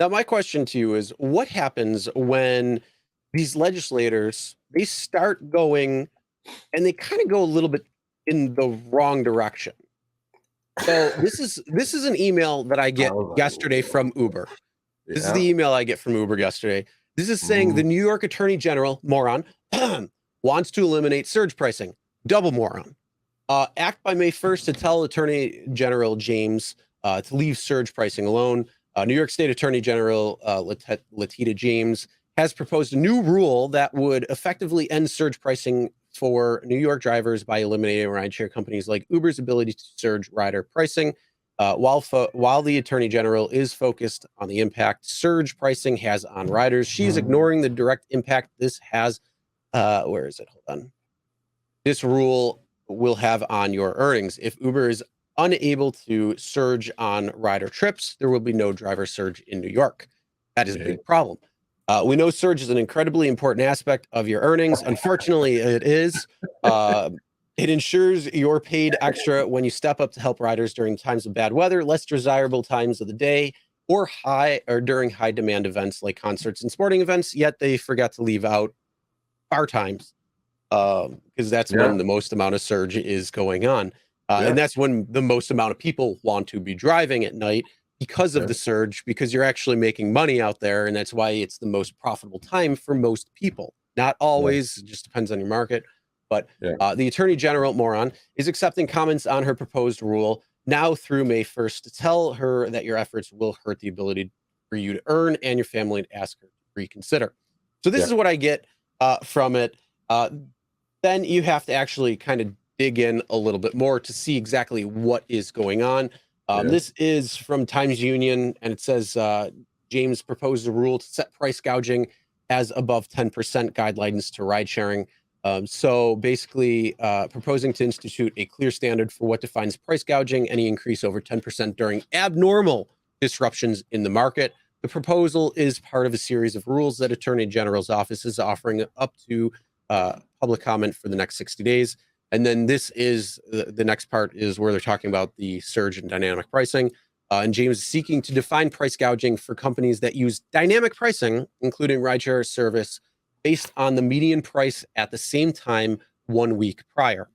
Now, my question to you is, what happens when these legislators, they start going and they kind of go a little bit in the wrong direction? So this is an email that I get yesterday from Uber. This is Yeah. the email I get from Uber yesterday. This is saying the Mhm. New York Attorney General, moron, wants to eliminate surge pricing. Double moron. Act by May 1st to tell Attorney General James to leave surge pricing alone. New York State Attorney General Letitia James has proposed a new rule that would effectively end surge pricing for New York drivers by eliminating rideshare companies like Uber's ability to surge rider pricing. While the Attorney General is focused on the impact surge pricing has on riders, she's ignoring the direct impact this has. Where is it? Hold on. This rule will have on your earnings. If Uber is unable to surge on rider trips, there will be no driver surge in New York. That is a big problem. We know surge is an incredibly important aspect of your earnings. Unfortunately, it is. It ensures you're paid extra when you step up to help riders during times of bad weather, less desirable times of the day, or during high demand events like concerts and sporting events. Yet they forgot to leave out bar times, because that's when the most amount of surge is going on. And that's when the most amount of people want to be driving at night because of the surge, because you're actually making money out there. And that's why it's the most profitable time for most people. Not always, it just depends on your market. But the Attorney General, moron, is accepting comments on her proposed rule now through May 1st to tell her that your efforts will hurt the ability for you to earn and your family, to ask her to reconsider. So this is what I get from it. Then you have to actually kind of dig in a little bit more to see exactly what is going on. This is from Times Union, and it says James proposed a rule to set price gouging as above 10% guidelines to ride sharing. So basically proposing to institute a clear standard for what defines price gouging, any increase over 10% during abnormal disruptions in the market. The proposal is part of a series of rules that Attorney General's office is offering up to public comment for the next 60 days. And then this is the next part is where they're talking about the surge in dynamic pricing. And James is seeking to define price gouging for companies that use dynamic pricing, including rideshare service, based on the median price at the same time 1 week prior.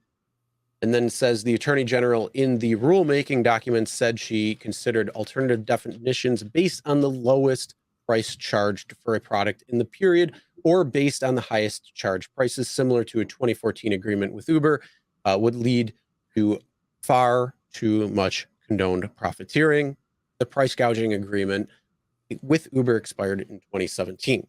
And then it says the Attorney General in the rulemaking document said she considered alternative definitions based on the lowest price charged for a product in the period, or based on the highest charge prices, similar to a 2014 agreement with Uber, would lead to far too much condoned profiteering. The price gouging agreement with Uber expired in 2017.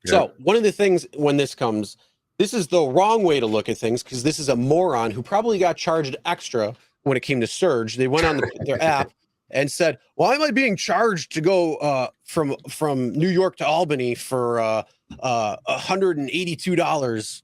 So one of the things when this comes, this is the wrong way to look at things, because this is a moron who probably got charged extra when it came to surge. They went on their app and said, "Why am I being charged to go from New York to Albany for $182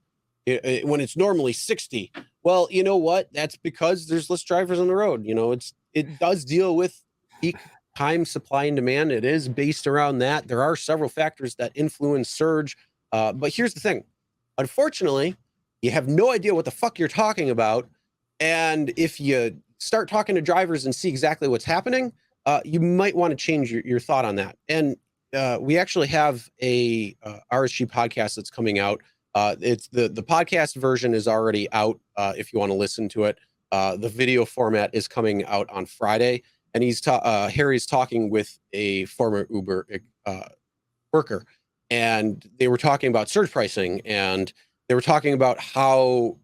when it's normally 60?" Well, you know what? That's because there's less drivers on the road. You know, it does deal with peak time, supply, and demand. It is based around that. There are several factors that influence surge. But here's the thing. Unfortunately, you have no idea what the fuck you're talking about. And if you start talking to drivers and see exactly what's happening, you might want to change your thought on that. And we actually have a RSG podcast that's coming out. It's the podcast version is already out if you want to listen to it. The video format is coming out on Friday. And Harry's talking with a former Uber worker, and they were talking about surge pricing, and they were talking about how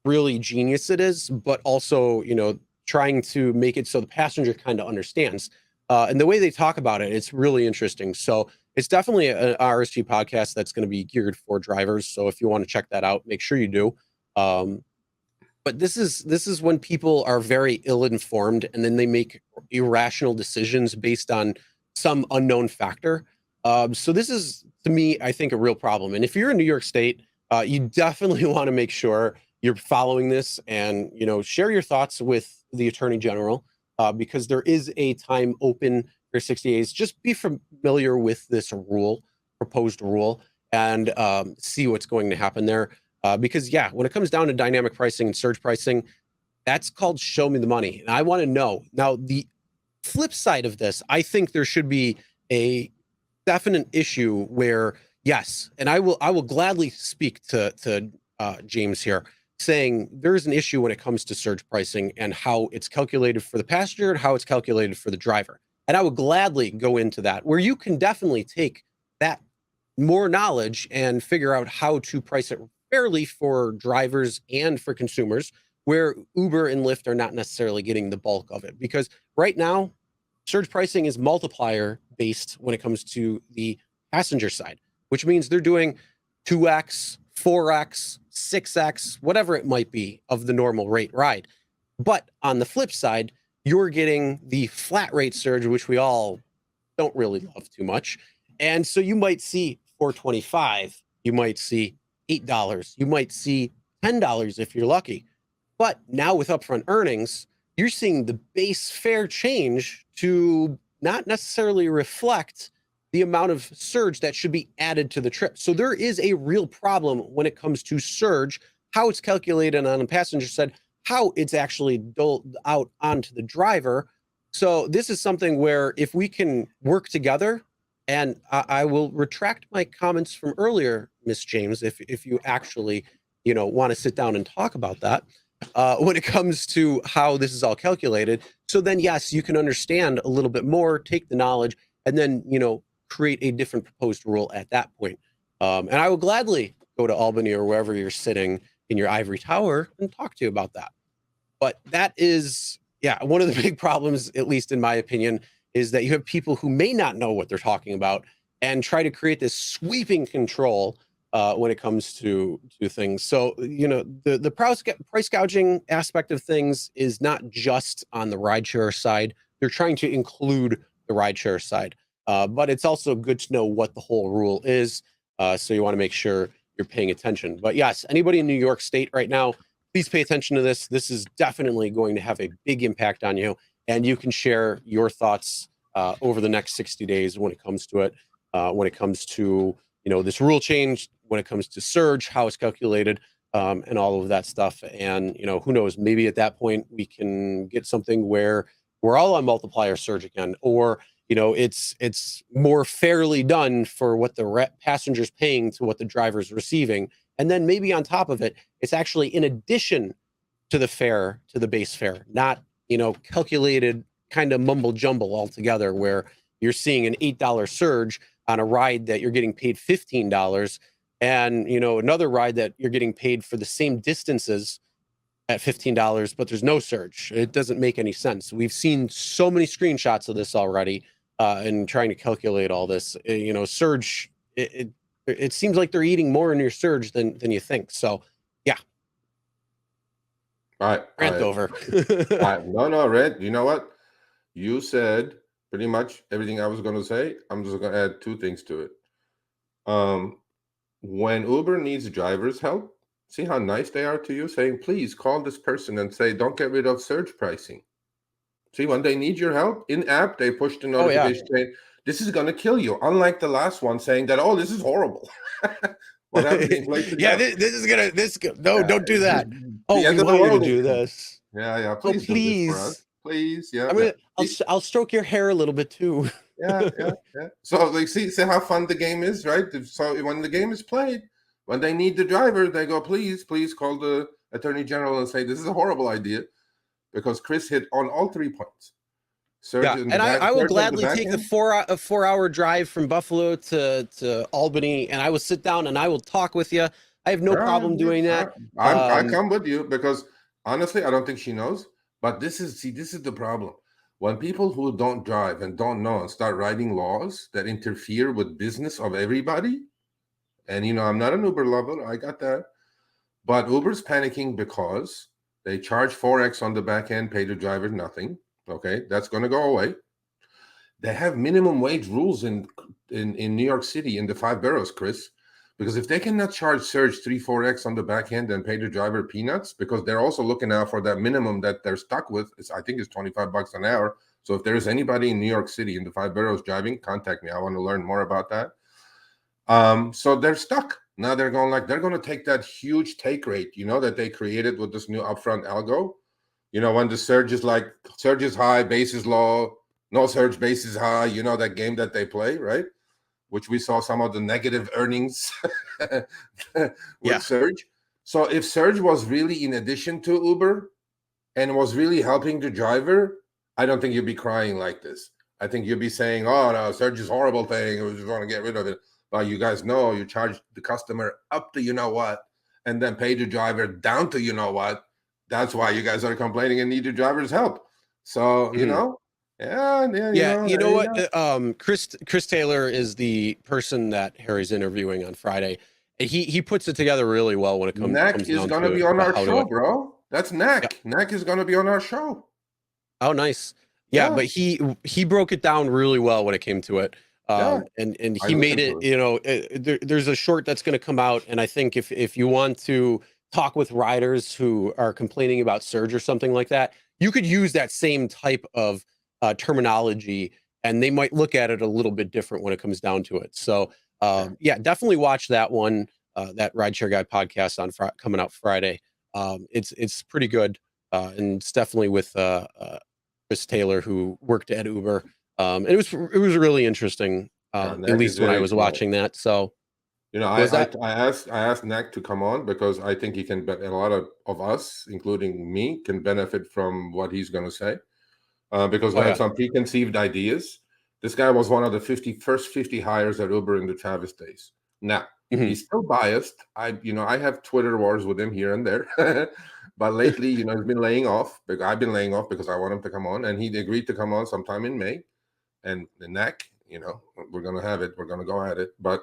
really genius it is, but also, you know, trying to make it so the passenger kind of understands. And the way they talk about it, it's really interesting. So it's definitely an RSG podcast that's going to be geared for drivers. So if you want to check that out, make sure you do. But this is when people are very ill-informed, and then they make irrational decisions based on some unknown factor. So this is, to me, I think, a real problem. And if you're in New York State, you definitely want to make sure you're following this, and, you know, share your thoughts with the Attorney General, because there is a time open for 60 days. Just be familiar with this proposed rule, and see what's going to happen there. Because when it comes down to dynamic pricing and surge pricing, that's called show me the money. And I want to know. Now, the flip side of this, I think there should be a definite issue where, yes, and I will gladly speak to James here, saying there's an issue when it comes to surge pricing and how it's calculated for the passenger and how it's calculated for the driver. And I would gladly go into that, where you can definitely take that more knowledge and figure out how to price it fairly for drivers and for consumers, where Uber and Lyft are not necessarily getting the bulk of it. Because right now, surge pricing is multiplier based when it comes to the passenger side, which means they're doing 2x, 4x, 6x, whatever it might be of the normal rate ride. But on the flip side, you're getting the flat rate surge, which we all don't really love too much. And so you might see $4.25, you might see $8, you might see $10 if you're lucky. But now with upfront earnings, you're seeing the base fare change to not necessarily reflect the amount of surge that should be added to the trip. So there is a real problem when it comes to surge, how it's calculated on the passenger side, how it's actually doled out onto the driver. So this is something where if we can work together, and I will retract my comments from earlier, Miss James, if you actually, want to sit down and talk about that. When it comes to how this is all calculated. So then, yes, you can understand a little bit more, take the knowledge, and then, create a different proposed rule at that point. And I will gladly go to Albany or wherever you're sitting in your ivory tower and talk to you about that. But that is, one of the big problems, at least in my opinion, is that you have people who may not know what they're talking about and try to create this sweeping control when it comes to things. So, the price gouging aspect of things is not just on the rideshare side. They're trying to include the rideshare side. But it's also good to know what the whole rule is. So you want to make sure you're paying attention. But yes, anybody in New York State right now, please pay attention to this. This is definitely going to have a big impact on you. And you can share your thoughts over the next 60 days when it comes to it, when it comes to this rule change, when it comes to surge, how it's calculated, and all of that stuff. And who knows, maybe at that point we can get something where we're all on multiplier surge again, or it's more fairly done for what the passenger's paying to what the driver's receiving. And then maybe on top of it, it's actually in addition to the fare, to the base fare, not calculated kind of mumble jumble altogether, where you're seeing an $8 surge on a ride that you're getting paid $15, and another ride that you're getting paid for the same distances at $15, but there's no surge. It doesn't make any sense. We've seen so many screenshots of this already, and trying to calculate all this. Surge. It seems like they're eating more in your surge than you think. So, yeah. All right. Rant over. No, Red. You know what? You said pretty much everything I was going to say. I'm just going to add two things to it. When Uber needs drivers' help, see how nice they are to you, saying, please call this person and say, don't get rid of surge pricing. See, when they need your help, in-app, they push the notification saying, this is going to kill you. Unlike the last one saying that, oh, this is horrible. What happened to inflation? Don't do that. We want you to do this. Yeah. Please do this for us. Please, yeah. I'll stroke your hair a little bit too. Yeah. So like, see how fun the game is, right? So when the game is played, when they need the driver, they go, please call the attorney general and say this is a horrible idea, because Chris hit on all 3 points. And I will gladly take the 4-hour drive from Buffalo to Albany, and I will sit down and I will talk with you. I have no problem doing that. I come with you, because honestly, I don't think she knows. But this is the problem. When people who don't drive and don't know and start writing laws that interfere with business of everybody, and I'm not an Uber lover, I got that. But Uber's panicking because they charge 4x on the back end, pay the driver nothing. Okay, that's going to go away. They have minimum wage rules in New York City in the 5 boroughs, Chris. Because if they cannot charge surge 3-4x on the back end and pay the driver peanuts, because they're also looking out for that minimum that they're stuck with, I think it's $25 an hour. So if there's anybody in New York City in the 5 boroughs driving, contact me. I want to learn more about that. So they're stuck. Now they're going to take that huge take rate, that they created with this new upfront algo. When the surge is high, base is low, No surge base is high. You know that game that they play, right? Which we saw some of the negative earnings with Yeah. Surge. So if Surge was really in addition to Uber and was really helping the driver, I don't think you'd be crying like this. I think you'd be saying, "Oh no, Surge is a horrible thing. We just want to get rid of it." But you guys know you charge the customer up to you know what, and then pay the driver down to you know what. That's why you guys are complaining and need the driver's help. So you know, yeah, you Yeah, know, you there know you what? go. Chris Taylor is the person that Harry's interviewing on Friday. And he puts it together really well when it Neck comes is down gonna to be on our how to show, it. bro. That's Yeah. Neck. Neck is gonna be on our show. Oh, nice. Yeah, Yeah, but he broke it down really well when it came to it. yeah. And I he made listened to it, it. you know, there's a short that's going to come out, and I think if you want to talk with riders who are complaining about surge or something like that, you could use that same type of terminology, and they might look at it a little bit different when it comes down to it. So, Yeah. yeah, definitely watch that one, that RideShare Guy podcast on coming out Friday. It's pretty good, and it's definitely with Chris Taylor, who worked at Uber. And it was really interesting, at Neck is least when I very was smart. watching that. So You know, was that? I asked Neck to come on because I think he can. A lot of us, including me, can benefit from what he's going to say. Because we Oh had yeah. some preconceived ideas. This guy was one of the first 50 hires at Uber in the Travis days. Now, Hmm. he's still biased. I have Twitter wars with him here and there. But lately, he's been laying off. I've been laying off because I want him to come on, and he agreed to come on sometime in May. And the neck, we're gonna have it. We're gonna go at it. But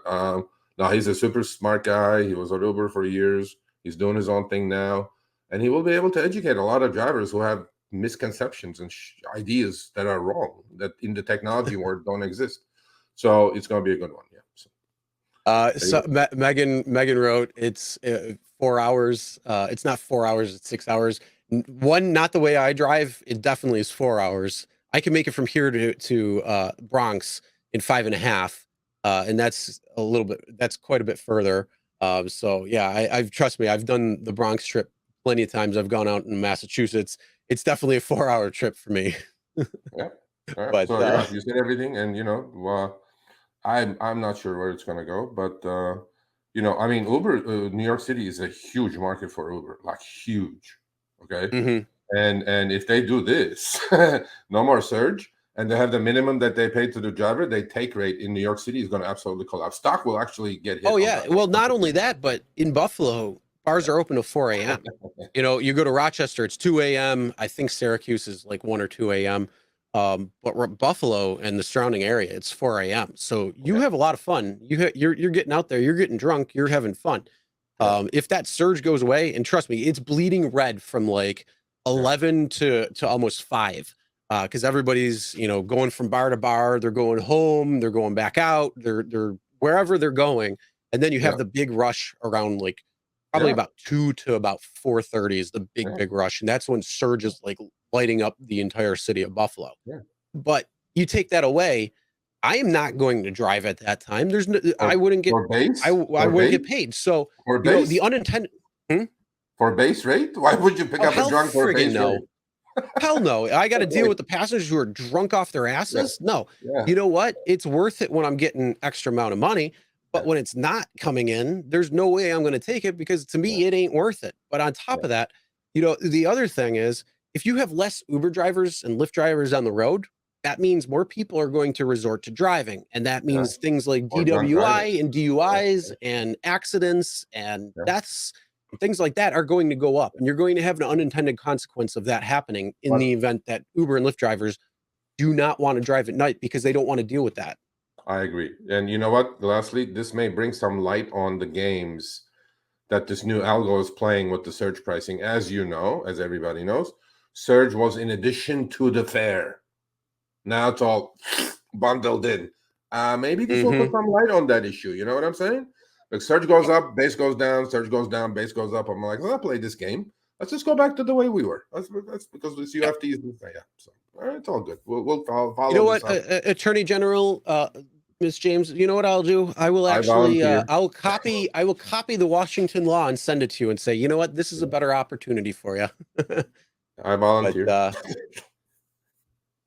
now he's a super smart guy. He was at Uber for years. He's doing his own thing now, and he will be able to educate a lot of drivers who have misconceptions and ideas that are wrong, that in the technology world don't exist. So it's going to be a good one. Yeah. So, So Megan wrote it's 4 hours. It's not 4 hours. It's 6 hours. One, not the way I drive. It definitely is 4 hours. I can make it from here to Bronx in 5.5, and that's a little bit. That's quite a bit further. So yeah, I've trust me. I've done the Bronx trip plenty of times. I've gone out in Massachusetts. It's definitely a 4 hour trip for me. yeah. All right. But So yeah, you said everything, and I'm not sure where it's going to go, but I mean, Uber, New York City is a huge market for Uber, like huge. Okay. mhm. And if they do this, no more surge, and they have the minimum that they pay to the driver, they take rate in New York City is going to absolutely collapse. Stock will actually get hit Oh on yeah. that. Well, not only that, but in Buffalo, bars are open till 4 a.m. You know, you go to Rochester, it's 2 a.m. I think Syracuse is like 1 or 2 a.m. But Buffalo and the surrounding area, it's 4 a.m. So you Yeah, have a lot of fun. You're getting out there, you're getting drunk, you're having fun. yeah, If that surge goes away, and trust me, it's bleeding red from like yeah, 11 to almost 5. Because everybody's, going from bar to bar, they're going home, they're going back out, they're wherever they're going. And then you have yeah, the big rush around like probably yeah, about 2 to about 4:30 is the big, yeah, big rush. And that's when surge is like lighting up the entire city of Buffalo. yeah. But you take that away, I am not going to drive at that time. There's no, I For wouldn't get, for base, I for wouldn't get base, paid. So, for the base, unintended, hmm? for base rate. Why would you pick Oh, up a hell drunk for a friggin' base rate? no. Hell no. I got to deal Like, with the passengers who are drunk off their yeah, asses. No, yeah, you know what? It's worth it when I'm getting extra amount of money. yeah, But when it's not coming in, there's no way I'm going to take it because to yeah, me, it ain't worth it. But on top yeah, of that, the other thing is if you have less Uber drivers and Lyft drivers on the road, that means more people are going to resort to driving. And that yeah. means things like Or drunk DWI driving. and Yeah, DUIs and accidents and yeah. deaths and things like that are going to go up. And you're going to have an unintended consequence of that happening in But the event that Uber and Lyft drivers do not want to drive at night because they don't want to deal with that. I agree. And you know what? Lastly, this may bring some light on the games that this new algo is playing with the surge pricing. As you know, as everybody knows, surge was in addition to the fare. Now it's all bundled in. Maybe this will put Hmm. some light on that issue. You know what I'm saying? Like surge goes up, base goes down, surge goes down, base goes up. I'm like, let's not play this game. Let's just go back to the way we were. That's because this Yeah. UFT is yeah. So all right, it's all good. We'll follow, You know follow this what, up. Attorney General, Ms. James, you know what I'll do? I will I actually, volunteer. I will copy the Washington law and send it to you and say, you know what, this is a Yeah, better opportunity for you. I But volunteer.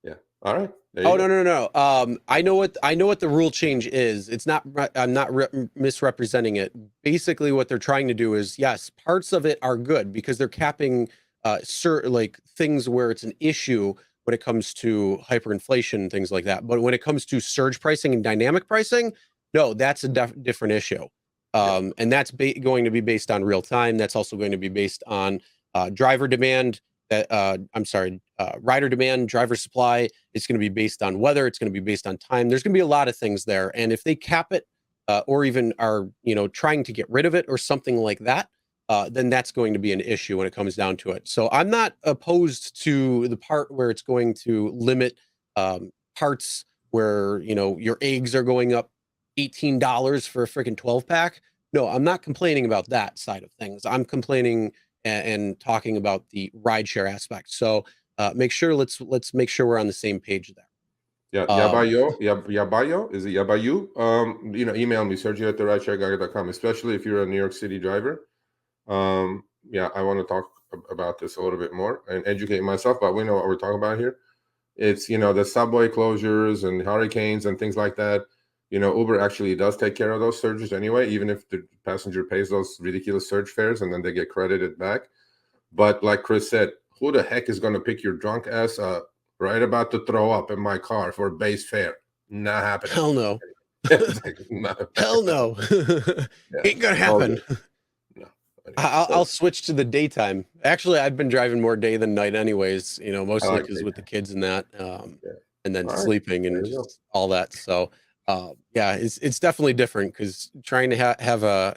Yeah. All right. There you Oh, go. no. I know what the rule change is. It's not, I'm not misrepresenting it. Basically, what they're trying to do is, yes, parts of it are good because they're capping certain like things where it's an issue when it comes to hyperinflation and things like that. But when it comes to surge pricing and dynamic pricing, no, that's a different issue. Yeah. And that's going to be based on real time. That's also going to be based on driver demand. Rider demand, driver supply. It's going to be based on weather. It's going to be based on time. There's going to be a lot of things there. And if they cap it or even are, trying to get rid of it or something like that, then that's going to be an issue when it comes down to it. So I'm not opposed to the part where it's going to limit parts where, your eggs are going up $18 for a freaking 12 pack. No, I'm not complaining about that side of things. I'm complaining and talking about the rideshare aspect. So let's make sure we're on the same page there. Yeah, Yabayo, is it Yabayu? Email me, Sergio at therideshareguy.com, especially if you're a New York City driver. Yeah, I want to talk about this a little bit more and educate myself, but we know what we're talking about here. It's, the subway closures and hurricanes and things like that. Uber actually does take care of those surges anyway, even if the passenger pays those ridiculous surge fares and then they get credited back. But like Chris said, who the heck is going to pick your drunk ass up right about to throw up in my car for a base fare? Not happening. Hell no. Hell no. Yeah. Ain't gonna happen. No. I'll switch to the daytime. Actually, I've been driving more day than night anyways, mostly because with the kids and that, and then sleeping and just all that. So yeah, it's definitely different because trying to have a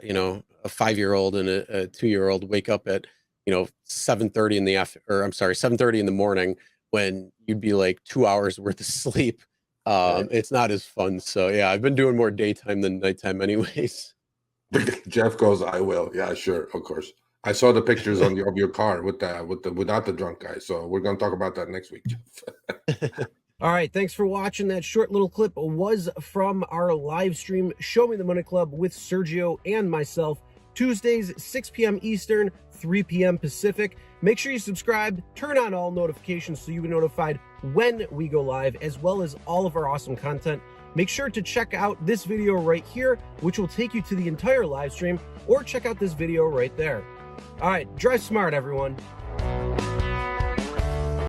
5-year-old and a 2-year-old wake up at 7:30 in the 7:30 in the morning when you'd be like 2 hours worth of sleep. It's not as fun. So yeah, I've been doing more daytime than nighttime anyways. Jeff goes, I will. Yeah, sure, of course. I saw the pictures of your car without the drunk guy. So we're gonna talk about that next week, Jeff. All right, thanks for watching. That short little clip was from our live stream, Show Me the Money Club with Sergio and myself, Tuesdays, 6 p.m. Eastern, 3 p.m. Pacific. Make sure you subscribe, turn on all notifications so you'll be notified when we go live, as well as all of our awesome content. Make sure to check out this video right here, which will take you to the entire live stream, or check out this video right there. All right, drive smart, everyone.